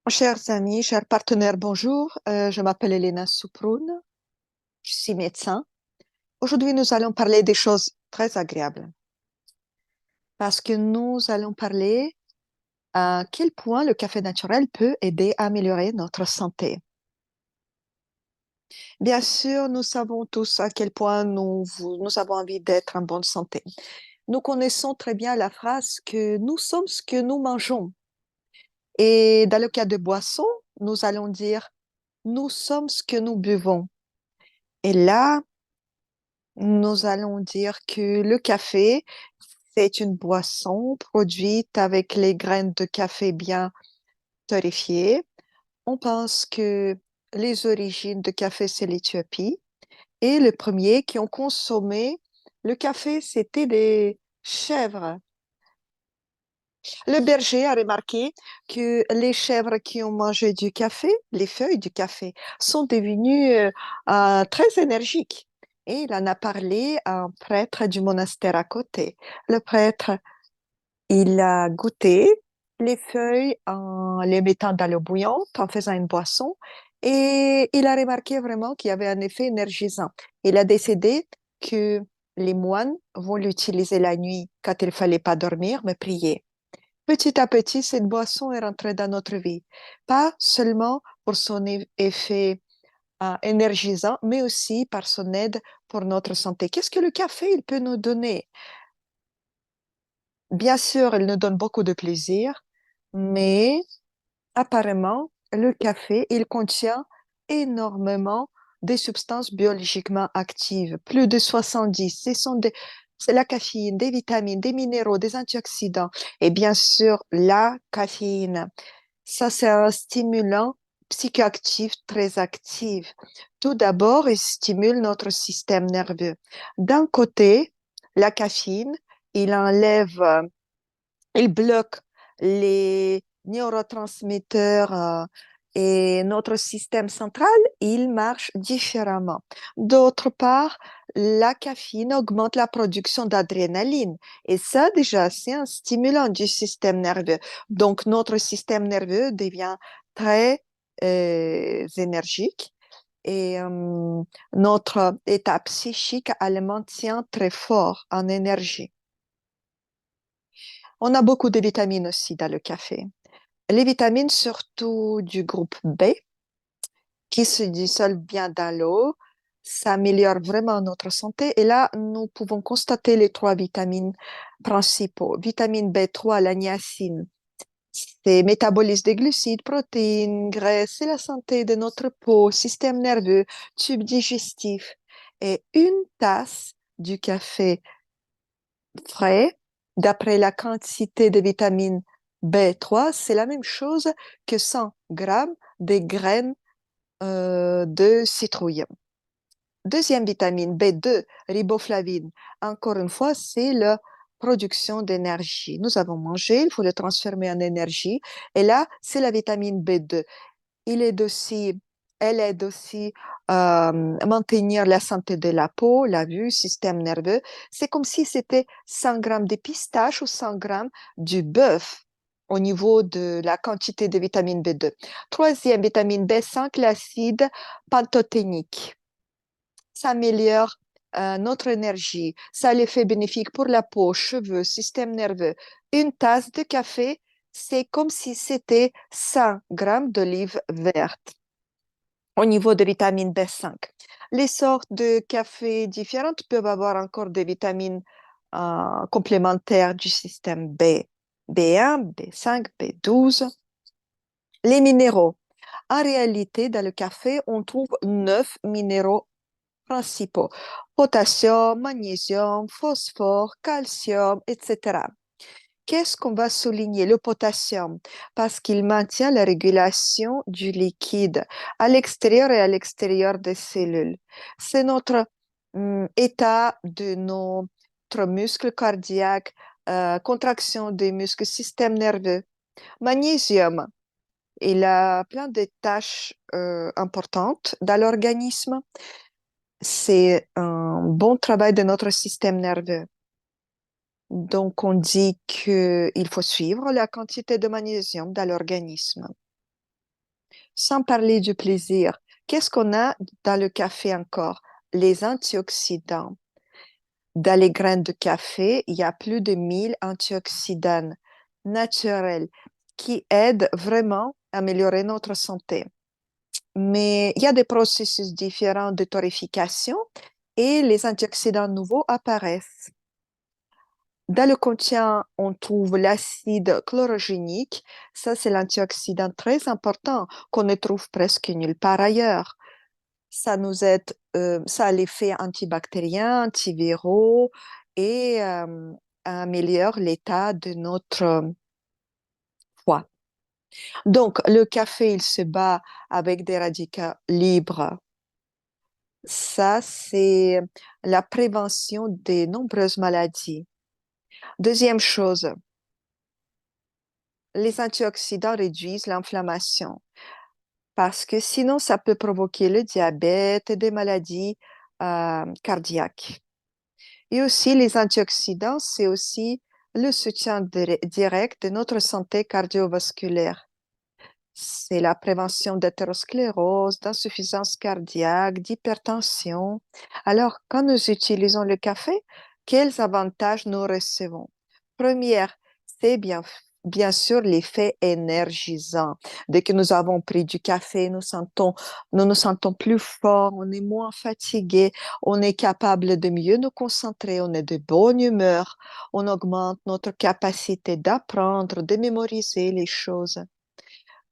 Chers amis, chers partenaires, bonjour. Je m'appelle Elena Souproun, je suis médecin. Aujourd'hui, nous allons parler des choses très agréables parce que nous allons parler à quel point le café naturel peut aider à améliorer notre santé. Bien sûr, nous savons tous à quel point nous avons envie d'être en bonne santé. Nous connaissons très bien la phrase que nous sommes ce que nous mangeons. Et dans le cas de boissons, nous allons dire nous sommes ce que nous buvons. Et là, nous allons dire que le café, c'est une boisson produite avec les graines de café bien torréfiées. On pense que les origines de café, c'est l'Éthiopie. Et les premiers qui ont consommé le café, c'était des chèvres. Le berger a remarqué que les chèvres qui ont mangé du café, les feuilles du café, sont devenues très énergiques. Et il en a parlé à un prêtre du monastère à côté. Le prêtre, il a goûté les feuilles en les mettant dans l'eau bouillante, en faisant une boisson, et il a remarqué vraiment qu'il y avait un effet énergisant. Il a décidé que les moines vont l'utiliser la nuit quand il fallait pas dormir, mais prier. Petit à petit, cette boisson est rentrée dans notre vie, pas seulement pour son effet énergisant, mais aussi par son aide pour notre santé. Qu'est-ce que le café, il peut nous donner? Bien sûr, il nous donne beaucoup de plaisir, mais apparemment, le café, il contient énormément de substances biologiquement actives, plus de 70. C'est la caféine, des vitamines, des minéraux, des antioxydants et bien sûr la caféine. Ça, c'est un stimulant psychoactif très actif. Tout d'abord, il stimule notre système nerveux. D'un côté, la caféine, il enlève, il bloque les neurotransmetteurs et notre système central, il marche différemment. D'autre part, la caféine augmente la production d'adrénaline et ça déjà, c'est un stimulant du système nerveux. Donc, notre système nerveux devient très énergique et notre état psychique, elle maintient très fort en énergie. On a beaucoup de vitamines aussi dans le café. Les vitamines, surtout du groupe B, qui se dissolvent bien dans l'eau, ça améliore vraiment notre santé. Et là, nous pouvons constater les trois vitamines principaux. Vitamine B3, la niacine, c'est métabolisme des glucides, protéines, graisses, c'est la santé de notre peau, système nerveux, tube digestif. Et une tasse du café frais, d'après la quantité de vitamine B3, c'est la même chose que 100 grammes de graines de citrouille. Deuxième vitamine B2, riboflavine. Encore une fois, c'est la production d'énergie. Nous avons mangé, il faut le transformer en énergie. Et là, c'est la vitamine B2. Il est aussi, elle aide aussi à maintenir la santé de la peau, la vue, système nerveux. C'est comme si c'était 100 grammes de pistache ou 100 grammes du bœuf au niveau de la quantité de vitamine B2. Troisième, vitamine B5, l'acide pantothénique. Ça améliore notre énergie. Ça a l'effet bénéfique pour la peau, cheveux, système nerveux. Une tasse de café, c'est comme si c'était 100 grammes d'olive verte au niveau de vitamine B5. Les sortes de café différentes peuvent avoir encore des vitamines complémentaires du système B, B1, B5, B12. Les minéraux. En réalité, dans le café, on trouve 9 minéraux principaux. Potassium, magnésium, phosphore, calcium, etc. Qu'est-ce qu'on va souligner? Le potassium, parce qu'il maintient la régulation du liquide à l'extérieur et à l'extérieur des cellules. C'est notre état de notre muscle cardiaque, contraction des muscles, système nerveux. Magnésium, il a plein de tâches importantes dans l'organisme. C'est un bon travail de notre système nerveux. Donc, on dit qu'il faut suivre la quantité de magnésium dans l'organisme. Sans parler du plaisir, qu'est-ce qu'on a dans le café encore? Les antioxydants. Dans les graines de café, il y a plus de 1000 antioxydants naturels qui aident vraiment à améliorer notre santé. Mais il y a des processus différents de torréfication et les antioxydants nouveaux apparaissent. Dans le contient, on trouve l'acide chlorogénique. Ça, c'est l'antioxydant très important qu'on ne trouve presque nulle part ailleurs. Ça nous aide, ça a l'effet antibactérien, antiviraux et améliore l'état de notre foie. Donc, le café, il se bat avec des radicaux libres. Ça, c'est la prévention des nombreuses maladies. Deuxième chose, les antioxydants réduisent l'inflammation parce que sinon, ça peut provoquer le diabète et des maladies cardiaques. Et aussi, les antioxydants, c'est aussi le soutien direct de notre santé cardiovasculaire. C'est la prévention d'athérosclérose, d'insuffisance cardiaque, d'hypertension. Alors, quand nous utilisons le café, quels avantages nous recevons? Première, c'est bien sûr l'effet énergisant. Dès que nous avons pris du café, nous nous sentons plus forts, on est moins fatigué, on est capable de mieux nous concentrer, on est de bonne humeur, on augmente notre capacité d'apprendre, de mémoriser les choses.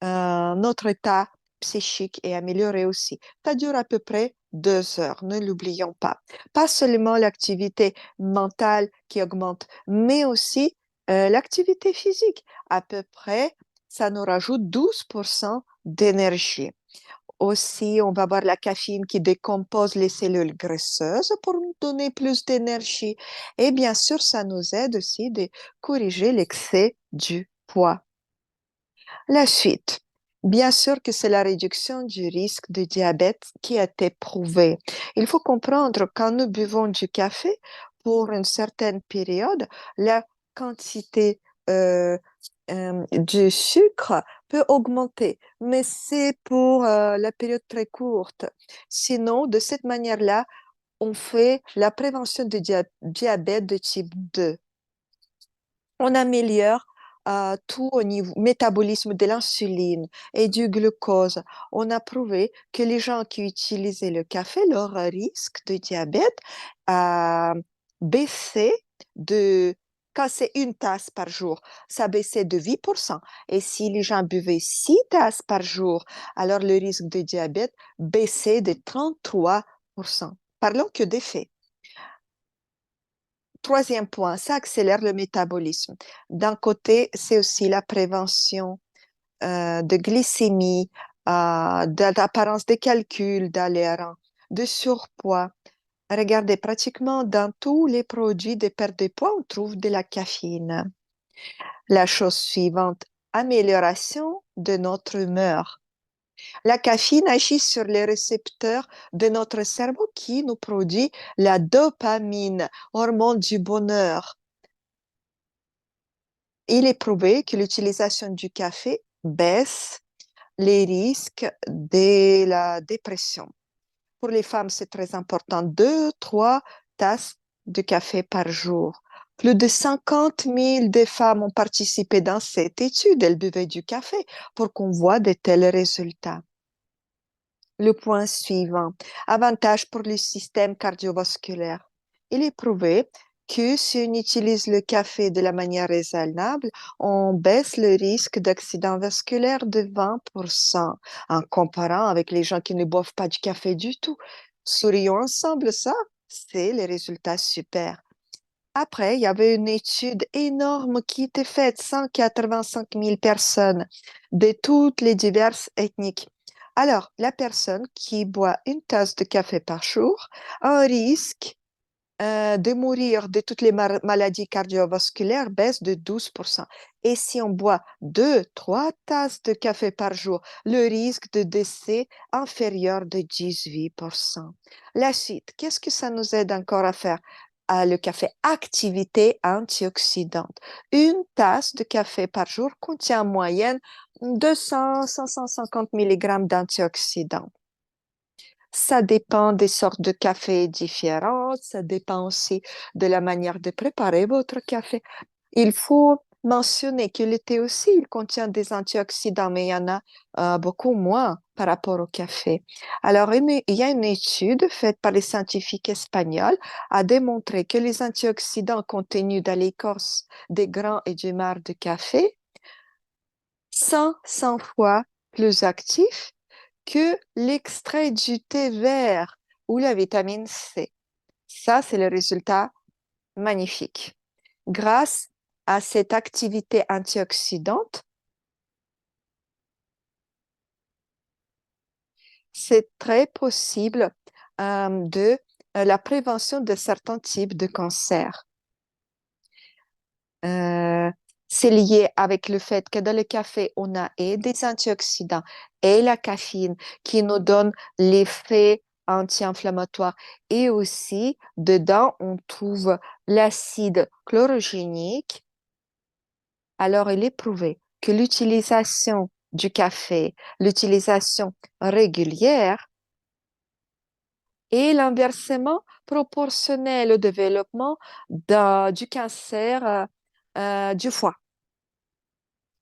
Notre état psychique est amélioré aussi. Ça dure à peu près 2 heures, ne l'oublions pas. Pas seulement l'activité mentale qui augmente, mais aussi l'activité physique. À peu près, ça nous rajoute 12% d'énergie. Aussi, on va voir la caféine qui décompose les cellules graisseuses pour nous donner plus d'énergie. Et bien sûr, ça nous aide aussi de corriger l'excès du poids. La suite. Bien sûr que c'est la réduction du risque de diabète qui a été prouvée. Il faut comprendre quand nous buvons du café pour une certaine période, la quantité du sucre peut augmenter, mais c'est pour la période très courte. Sinon, de cette manière-là, on fait la prévention du diabète de type 2. On améliore tout au niveau métabolisme de l'insuline et du glucose. On a prouvé que les gens qui utilisaient le café, leur risque de diabète a baissé de, quand c'est une tasse par jour, ça baissait de 8%. Et si les gens buvaient 6 tasses par jour, alors le risque de diabète baissait de 33%. Parlons que des faits. Troisième point, ça accélère le métabolisme. D'un côté, c'est aussi la prévention de glycémie, d'apparence des calculs d'aléa, de surpoids. Regardez, pratiquement dans tous les produits de perte de poids, on trouve de la caféine. La chose suivante, amélioration de notre humeur. La caféine agit sur les récepteurs de notre cerveau qui nous produit la dopamine, hormone du bonheur. Il est prouvé que l'utilisation du café baisse les risques de la dépression. Pour les femmes, c'est très important. 2, 3 tasses de café par jour. Plus de 50 000 des femmes ont participé dans cette étude. Elles buvaient du café pour qu'on voit de tels résultats. Le point suivant, avantage pour le système cardiovasculaire. Il est prouvé que si on utilise le café de la manière raisonnable, on baisse le risque d'accident vasculaire de 20% en comparant avec les gens qui ne boivent pas du café du tout. Sourions ensemble, ça, c'est les résultats super. Après, il y avait une étude énorme qui était faite, 185 000 personnes de toutes les diverses ethniques. Alors, la personne qui boit une tasse de café par jour a un risque de mourir de toutes les maladies cardiovasculaires baisse de 12%. Et si on boit 2, 3 tasses de café par jour, le risque de décès inférieur de 18%. La suite, qu'est-ce que ça nous aide encore à faire? Le café, activité antioxydante. Une tasse de café par jour contient en moyenne 200-550 milligrammes d'antioxydants. Ça dépend des sortes de café différentes, ça dépend aussi de la manière de préparer votre café. Il faut mentionner que le thé aussi, il contient des antioxydants, mais il y en a beaucoup moins par rapport au café. Alors, il y a une étude faite par les scientifiques espagnols a démontré que les antioxydants contenus dans l'écorce des grains et du marc de café sont 100 fois plus actifs que l'extrait du thé vert ou la vitamine C. Ça, c'est le résultat magnifique. Grâce à cette activité antioxydante, c'est très possible de la prévention de certains types de cancers. Euh, c'est lié avec le fait que dans le café, on a et des antioxydants et la caféine qui nous donne l'effet anti-inflammatoire. Et aussi, dedans, on trouve l'acide chlorogénique. Alors, il est prouvé que l'utilisation du café, l'utilisation régulière est l'inversement proportionnel au développement du cancer du foie.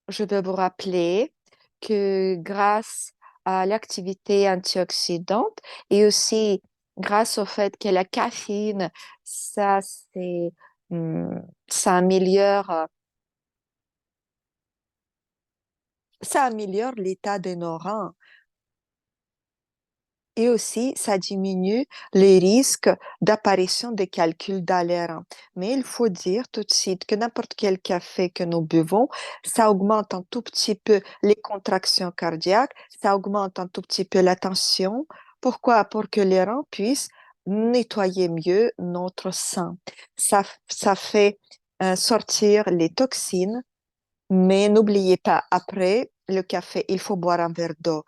Je veux vous rappeler que grâce à l'activité antioxydante et aussi grâce au fait que la caféine, ça, c'est, ça ça améliore l'état de nos reins. Et aussi, ça diminue les risques d'apparition des calculs d'alerte. Mais il faut dire tout de suite que n'importe quel café que nous buvons, ça augmente un tout petit peu les contractions cardiaques, ça augmente un tout petit peu la tension. Pourquoi? Pour que les reins puissent nettoyer mieux notre sang. Ça fait sortir les toxines, mais n'oubliez pas, après le café, il faut boire un verre d'eau.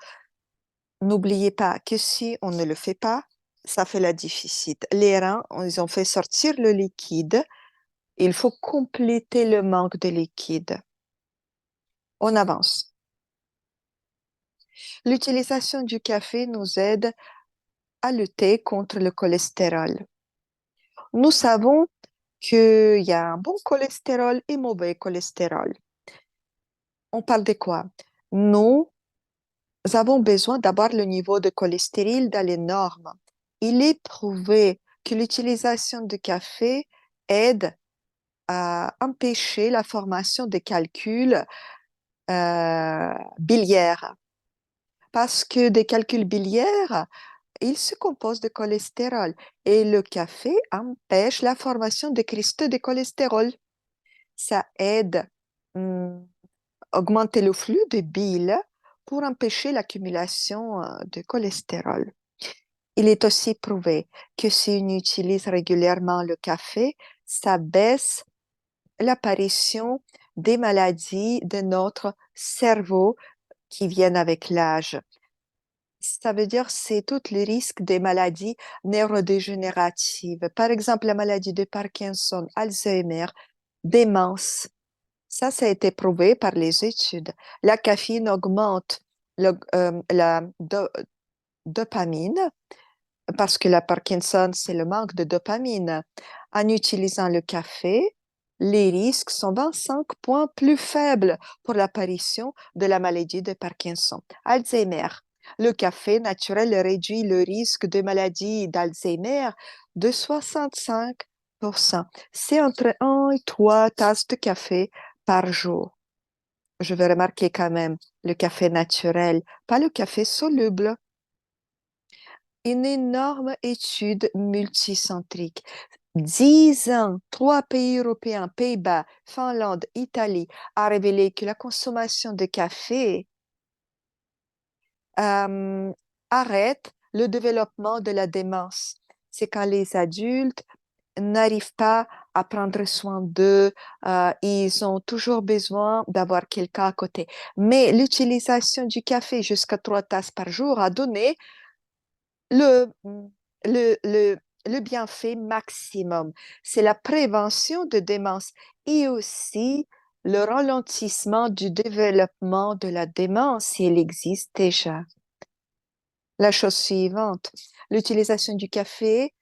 N'oubliez pas que si on ne le fait pas, ça fait la déficit. Les reins, ils ont fait sortir le liquide. Il faut compléter le manque de liquide. On avance. L'utilisation du café nous aide à lutter contre le cholestérol. Nous savons qu'il y a un bon cholestérol et mauvais cholestérol. On parle de quoi? Nous avons besoin d'avoir le niveau de cholestérol dans les normes. Il est prouvé que l'utilisation de café aide à empêcher la formation des calculs biliaires. Parce que des calculs biliaires, ils se composent de cholestérol et le café empêche la formation des cristaux de cholestérol. Ça aide à augmenter le flux de bile pour empêcher l'accumulation de cholestérol. Il est aussi prouvé que si on utilise régulièrement le café, ça baisse l'apparition des maladies de notre cerveau qui viennent avec l'âge. Ça veut dire c'est tous les risques des maladies neurodégénératives. Par exemple, la maladie de Parkinson, Alzheimer, démence. Ça a été prouvé par les études. La caféine augmente la dopamine parce que la Parkinson, c'est le manque de dopamine. En utilisant le café, les risques sont 25 points plus faibles pour l'apparition de la maladie de Parkinson. Alzheimer. Le café naturel réduit le risque de maladie d'Alzheimer de 65%. C'est entre 1 et 3 tasses de café par jour. Je vais remarquer quand même le café naturel, pas le café soluble. Une énorme étude multicentrique. 10 ans, 3 pays européens, Pays-Bas, Finlande, Italie, a révélé que la consommation de café euh, arrête le développement de la démence. C'est quand les adultes n'arrivent pas à prendre soin d'eux, ils ont toujours besoin d'avoir quelqu'un à côté. Mais l'utilisation du café jusqu'à 3 tasses par jour a donné le, le, le, le bienfait maximum. C'est la prévention de démence et aussi Le ralentissement du développement de la démence, il existe déjà. La chose suivante, l'utilisation du café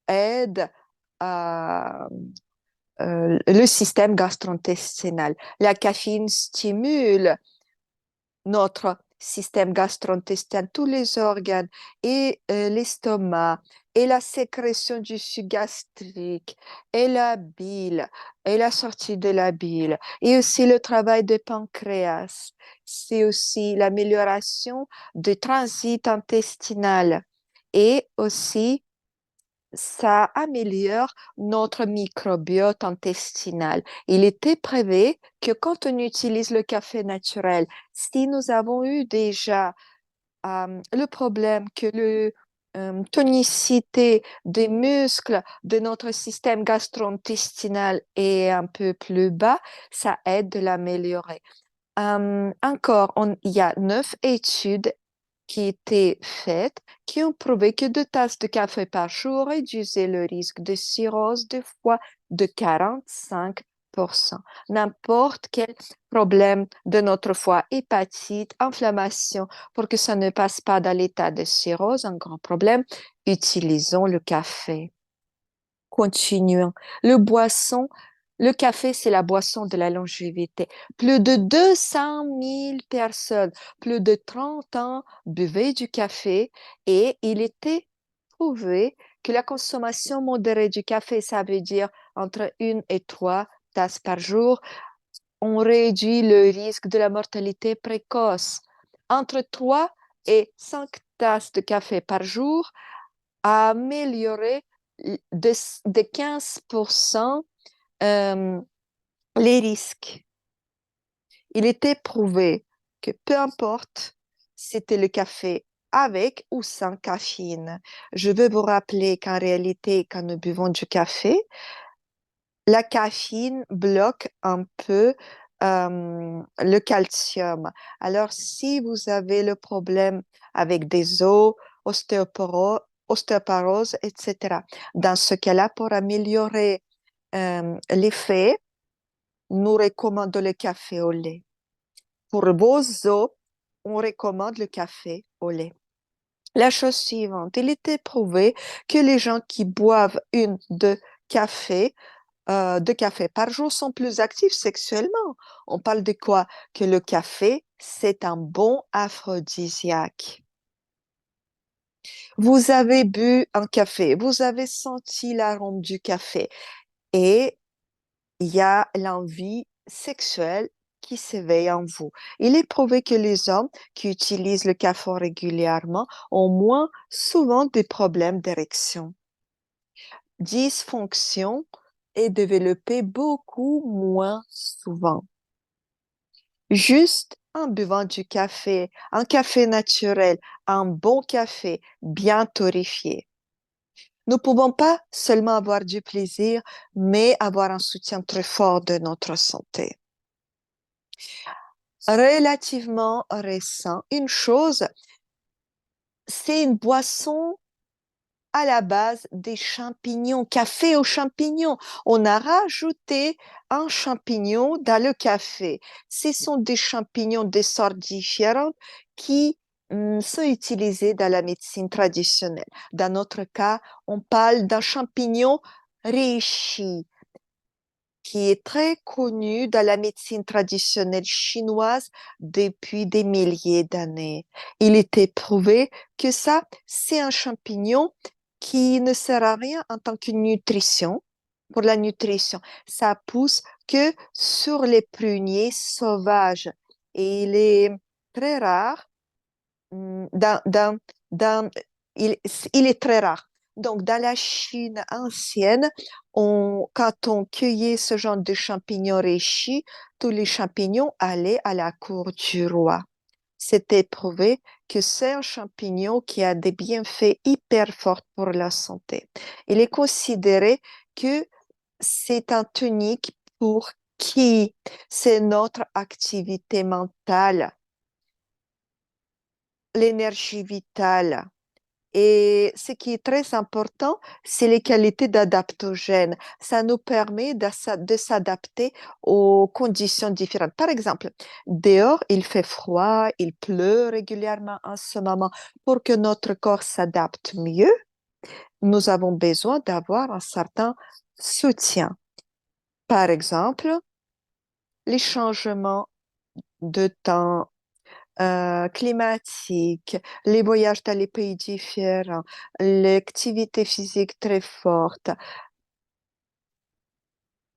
aide à le système gastro-intestinal. La caféine stimule notre système gastro-intestinal, tous les organes et l'estomac et la sécrétion du suc gastrique et la bile et la sortie de la bile et aussi le travail du pancréas. C'est aussi l'amélioration du transit intestinal et aussi ça améliore notre microbiote intestinal. Il était prévu que quand on utilise le café naturel, si nous avons eu déjà le problème que le tonicité des muscles de notre système gastro-intestinal est un peu plus bas, ça aide de l'améliorer. Encore, il y a 9 études qui étaient faites qui ont prouvé que 2 tasses de café par jour réduisaient le risque de cirrhose de foie de 45%. N'importe quel problème de notre foie, hépatite, inflammation, pour que ça ne passe pas dans l'état de cirrhose, un grand problème, utilisons le café. Continuons. Le café, c'est la boisson de la longévité. Plus de 200 000 personnes, plus de 30 ans, buvaient du café et il était prouvé que la consommation modérée du café, ça veut dire entre 1 et 3 tasses par jour, on réduit le risque de la mortalité précoce. Entre 3 et 5 tasses de café par jour a amélioré de 15% euh, les risques. Il était prouvé que peu importe si c'était le café avec ou sans caféine. Je veux vous rappeler qu'en réalité, quand nous buvons du café, la caféine bloque un peu le calcium. Alors, si vous avez le problème avec des os, ostéoporose, etc., dans ce cas-là, pour améliorer l'effet, nous recommandons le café au lait. Pour vos os, on recommande le café au lait. La chose suivante, il était prouvé que les gens qui boivent café, 2 cafés par jour sont plus actifs sexuellement. On parle de quoi? Que le café, c'est un bon aphrodisiaque. Vous avez bu un café, vous avez senti l'arôme du café et il y a l'envie sexuelle qui s'éveille en vous. Il est prouvé que les hommes qui utilisent le café régulièrement ont moins souvent des problèmes d'érection. Dysfonction est développée beaucoup moins souvent. Juste en buvant du café, un café naturel, un bon café bien torréfié. Nous ne pouvons pas seulement avoir du plaisir, mais avoir un soutien très fort de notre santé. Relativement récent, une chose, c'est une boisson à la base des champignons, café aux champignons. On a rajouté un champignon dans le café. Ce sont des champignons de sortes différentes qui sont utilisés dans la médecine traditionnelle. Dans notre cas, on parle d'un champignon reishi qui est très connu dans la médecine traditionnelle chinoise depuis des milliers d'années. Il était prouvé que ça, c'est un champignon qui ne sert à rien en tant que nutrition. Pour la nutrition, ça pousse que sur les pruniers sauvages et il est très rare dans, dans, dans, il, il est très rare. Donc, dans la Chine ancienne, quand on cueillait ce genre de champignons réchis, tous les champignons allaient à la cour du roi. C'était prouvé que c'est un champignon qui a des bienfaits hyper forts pour la santé. Il est considéré que c'est un tonique pour qui c'est notre activité mentale, l'énergie vitale, Et ce qui est très important, c'est les qualités d'adaptogènes. Ça nous permet de s'adapter aux conditions différentes. Par exemple, dehors, il fait froid, il pleut régulièrement en ce moment. Pour que notre corps s'adapte mieux, nous avons besoin d'avoir un certain soutien. Par exemple, les changements de temps climatiques, les voyages dans les pays différents, l'activité physique très forte,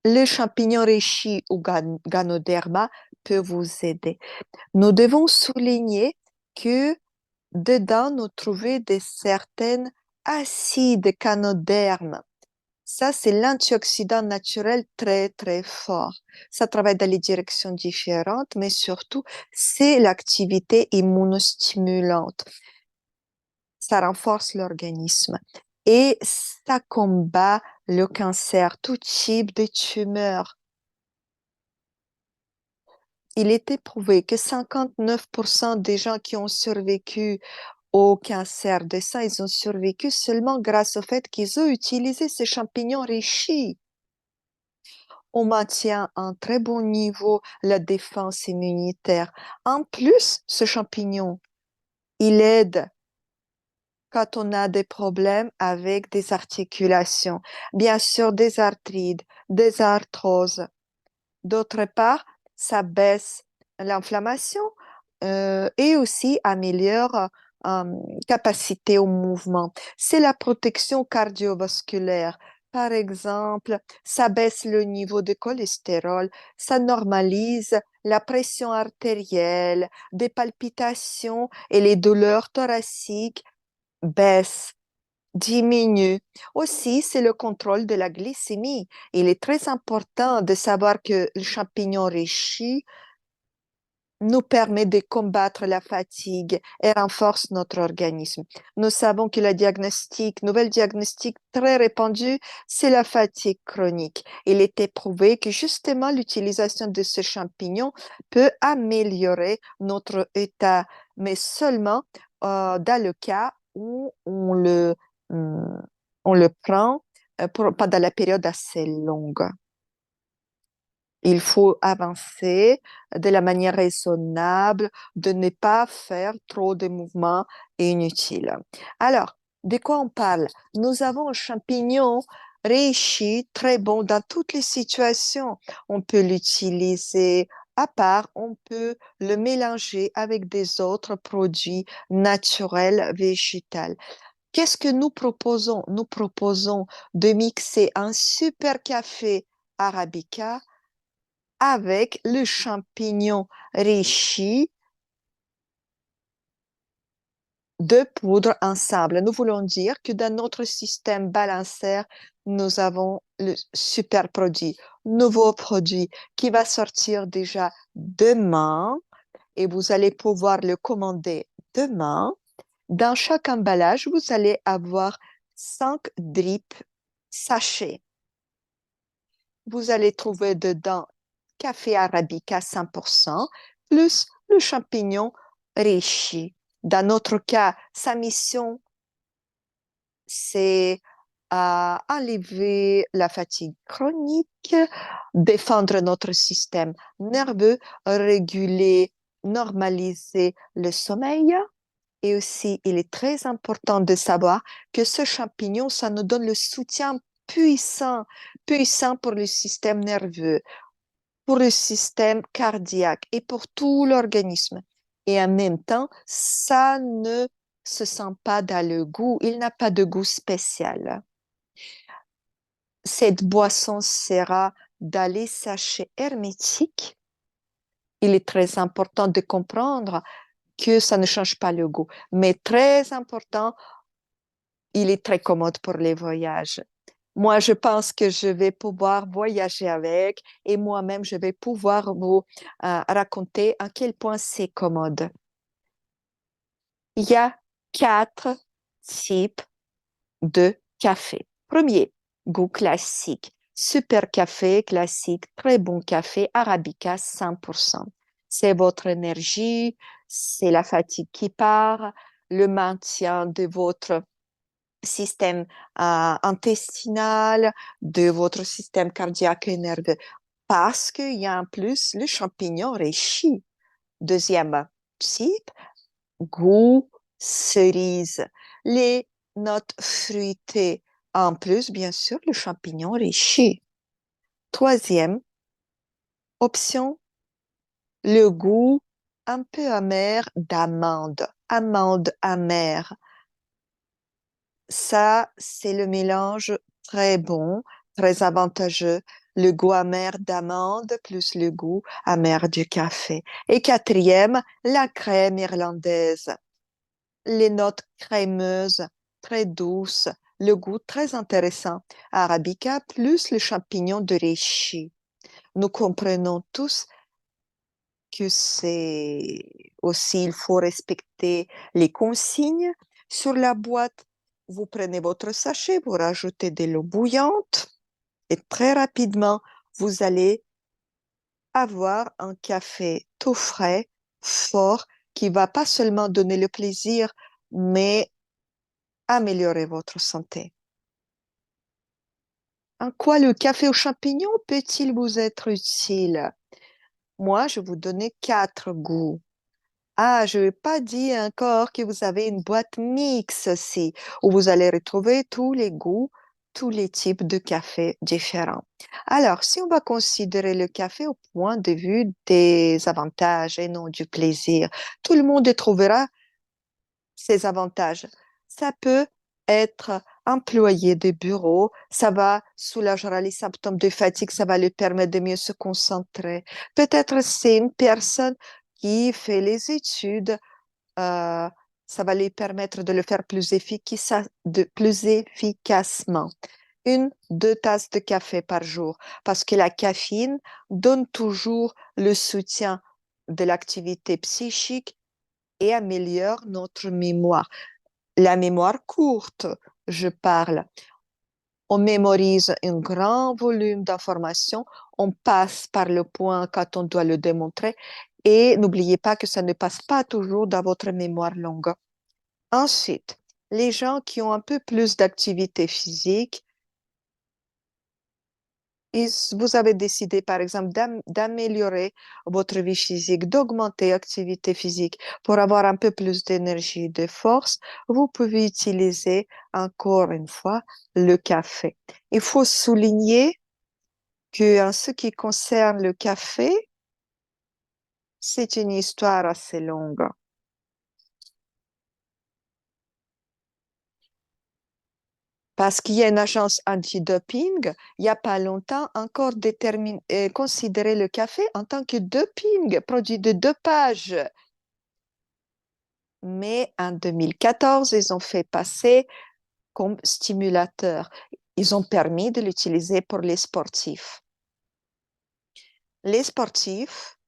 le champignon reishi ou Ganoderma peut vous aider. Nous devons souligner que dedans, nous trouvons des certaines acides canodermes. Ça, c'est l'antioxydant naturel très, très fort. Ça travaille dans les directions différentes, mais surtout, c'est l'activité immunostimulante. Ça renforce l'organisme et ça combat le cancer, tout type de tumeur. Il est prouvé que 59% des gens qui ont survécu au cancer de sein, ils ont survécu seulement grâce au fait qu'ils ont utilisé ces champignons reishi. On maintient un très bon niveau la défense immunitaire. En plus, ce champignon, il aide quand on a des problèmes avec des articulations, bien sûr des arthrites, des arthroses. D'autre part, ça baisse l'inflammation et aussi améliore capacité au mouvement. C'est la protection cardiovasculaire. Par exemple, ça baisse le niveau de cholestérol, ça normalise la pression artérielle, des palpitations et les douleurs thoraciques baissent, diminuent. Aussi, c'est le contrôle de la glycémie. Il est très important de savoir que le champignon reishi nous permet de combattre la fatigue et renforce notre organisme. Nous savons que le nouvel diagnostic très répandu, c'est la fatigue chronique. Il est prouvé que justement l'utilisation de ce champignon peut améliorer notre état, mais seulement dans le cas où hum, on le prend pendant la période assez longue. Il faut avancer de la manière raisonnable, de ne pas faire trop de mouvements inutiles. Alors, de quoi on parle? Nous avons un champignon reishi très bon dans toutes les situations. On peut l'utiliser à part, on peut le mélanger avec des autres produits naturels végétaux. Qu'est-ce que nous proposons? Nous proposons de mixer un super café arabica avec le champignon reishi de poudre ensemble. Nous voulons dire que dans notre système balancer, nous avons le super produit, nouveau produit qui va sortir déjà demain et vous allez pouvoir le commander demain. Dans chaque emballage, vous allez avoir 5 drips sachets. Vous allez trouver dedans café arabica 100%, plus le champignon reishi. Dans notre cas, sa mission, c'est à enlever la fatigue chronique, défendre notre système nerveux, réguler, normaliser le sommeil. Et aussi, il est très important de savoir que ce champignon, ça nous donne le soutien puissant, puissant pour le système nerveux, pour le système cardiaque et pour tout l'organisme. Et en même temps, ça ne se sent pas dans le goût, il n'a pas de goût spécial. Cette boisson sera dans les sachets hermétiques. Il est très important de comprendre que ça ne change pas le goût, mais très important, il est très commode pour les voyages. Moi, je pense que je vais pouvoir voyager avec et moi-même, je vais pouvoir vous raconter à quel point c'est commode. Il y a 4 types de café. Premier, goût classique. Super café classique, très bon café, Arabica 100%. C'est votre énergie, c'est la fatigue qui part, le maintien de votre système intestinal, de votre système cardiaque et nerveux, parce qu'il y a en plus le champignon réchi. Deuxième type, goût cerise, les notes fruitées. En plus, bien sûr, le champignon réchi. Troisième option, le goût un peu amer d'amande, amande amère. Ça, c'est le mélange très bon, très avantageux. Le goût amer d'amande plus le goût amer du café. Et quatrième, la crème irlandaise. Les notes crémeuses, très douces, le goût très intéressant. Arabica plus le champignon de reishi. Nous comprenons tous que c'est aussi, il faut respecter les consignes. Sur la boîte, vous prenez votre sachet, vous rajoutez de l'eau bouillante et très rapidement, vous allez avoir un café tout frais, fort, qui va pas seulement donner le plaisir, mais améliorer votre santé. En quoi le café aux champignons peut-il vous être utile? Moi, je vais vous donner 4 goûts. Ah, je ne vais pas dire encore que vous avez une boîte mix aussi, où vous allez retrouver tous les goûts, tous les types de café différents. Alors, si on va considérer le café au point de vue des avantages et non du plaisir, tout le monde trouvera ses avantages. Ça peut être employé de bureau, ça va soulager les symptômes de fatigue, ça va lui permettre de mieux se concentrer. Peut-être c'est une personne qui fait les études, euh, ça va lui permettre de le faire plus efficacement. 1, 2 tasses de café par jour, parce que la caféine donne toujours le soutien de l'activité psychique et améliore notre mémoire. La mémoire courte, je parle. On mémorise un grand volume d'informations, on passe par le point quand on doit le démontrer et n'oubliez pas que ça ne passe pas toujours dans votre mémoire longue. Ensuite, les gens qui ont un peu plus d'activité physique, vous avez décidé, par exemple, d'améliorer votre vie physique, d'augmenter l'activité physique pour avoir un peu plus d'énergie, de force, vous pouvez utiliser encore une fois le café. Il faut souligner que en ce qui concerne le café, c'est une histoire assez longue. Parce qu'il y a une agence anti-doping, il n'y a pas longtemps encore considéré le café en tant que doping, produit de dopage. Mais en 2014, ils ont fait passer comme stimulateur. Ils ont permis de l'utiliser pour les sportifs. Les sportifs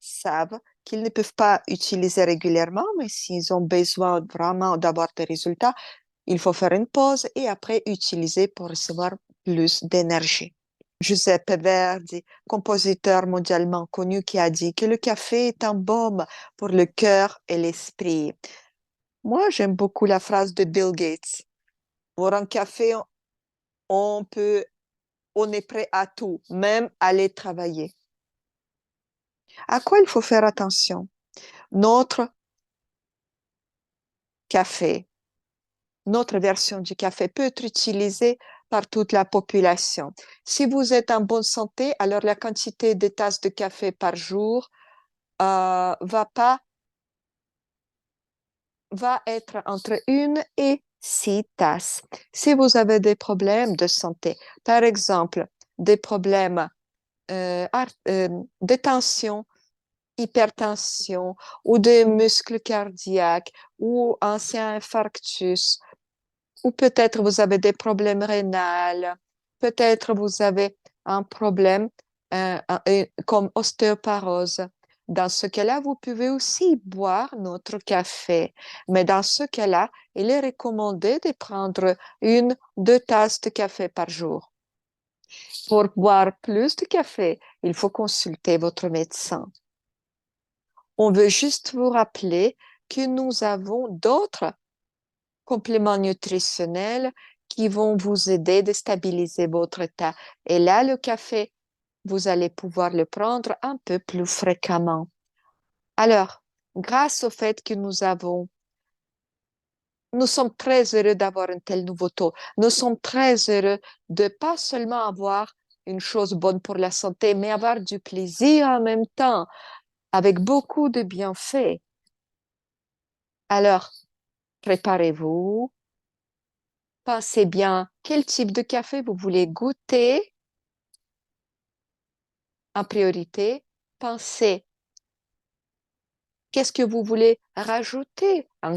savent qu'ils ne peuvent pas utiliser régulièrement, mais s'ils ont besoin vraiment d'avoir des résultats, il faut faire une pause et après utiliser pour recevoir plus d'énergie. Giuseppe Verdi, compositeur mondialement connu, qui a dit que le café est un baume pour le cœur et l'esprit. Moi, j'aime beaucoup la phrase de Bill Gates. Pour un café, on peut, on est prêt à tout, même aller travailler. À quoi il faut faire attention? Notre café, notre version du café peut être utilisée par toute la population. Si vous êtes en bonne santé, alors la quantité de tasses de café par jour va être entre 1 et 6 tasses. Si vous avez des problèmes de santé, par exemple, des problèmes de tension, hypertension ou de muscles cardiaques ou ancien infarctus, ou peut-être vous avez des problèmes rénaux, peut-être vous avez un problème comme ostéoporose. Dans ce cas-là, vous pouvez aussi boire notre café. Mais dans ce cas-là, il est recommandé de prendre 1, 2 tasses de café par jour. Pour boire plus de café, il faut consulter votre médecin. On veut juste vous rappeler que nous avons d'autres compléments nutritionnels qui vont vous aider à stabiliser votre état. Et là, le café, vous allez pouvoir le prendre un peu plus fréquemment. Alors, grâce au fait que nous sommes très heureux d'avoir un tel nouveau taux. Nous sommes très heureux de pas seulement avoir une chose bonne pour la santé, mais avoir du plaisir en même temps, avec beaucoup de bienfaits. Alors, préparez-vous, pensez bien quel type de café vous voulez goûter en priorité. Pensez qu'est-ce que vous voulez rajouter? Un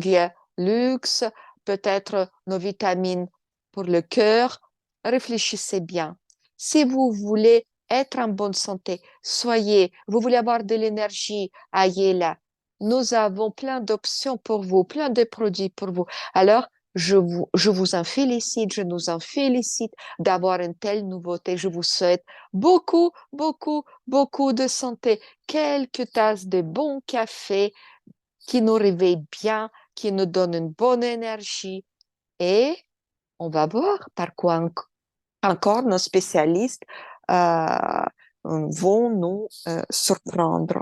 luxe, peut-être nos vitamines pour le cœur. Réfléchissez bien. Si vous voulez être en bonne santé, vous voulez avoir de l'énergie, ayez là. Nous avons plein d'options pour vous, plein de produits pour vous. Alors, je vous en félicite, je nous en félicite d'avoir une telle nouveauté. Je vous souhaite beaucoup, beaucoup, beaucoup de santé. Quelques tasses de bon café qui nous réveille bien, qui nous donne une bonne énergie. Et on va voir par quoi encore nos spécialistes euh, vont nous surprendre.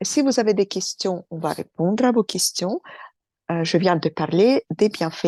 Si vous avez des questions, on va répondre à vos questions. Je viens de parler des bienfaits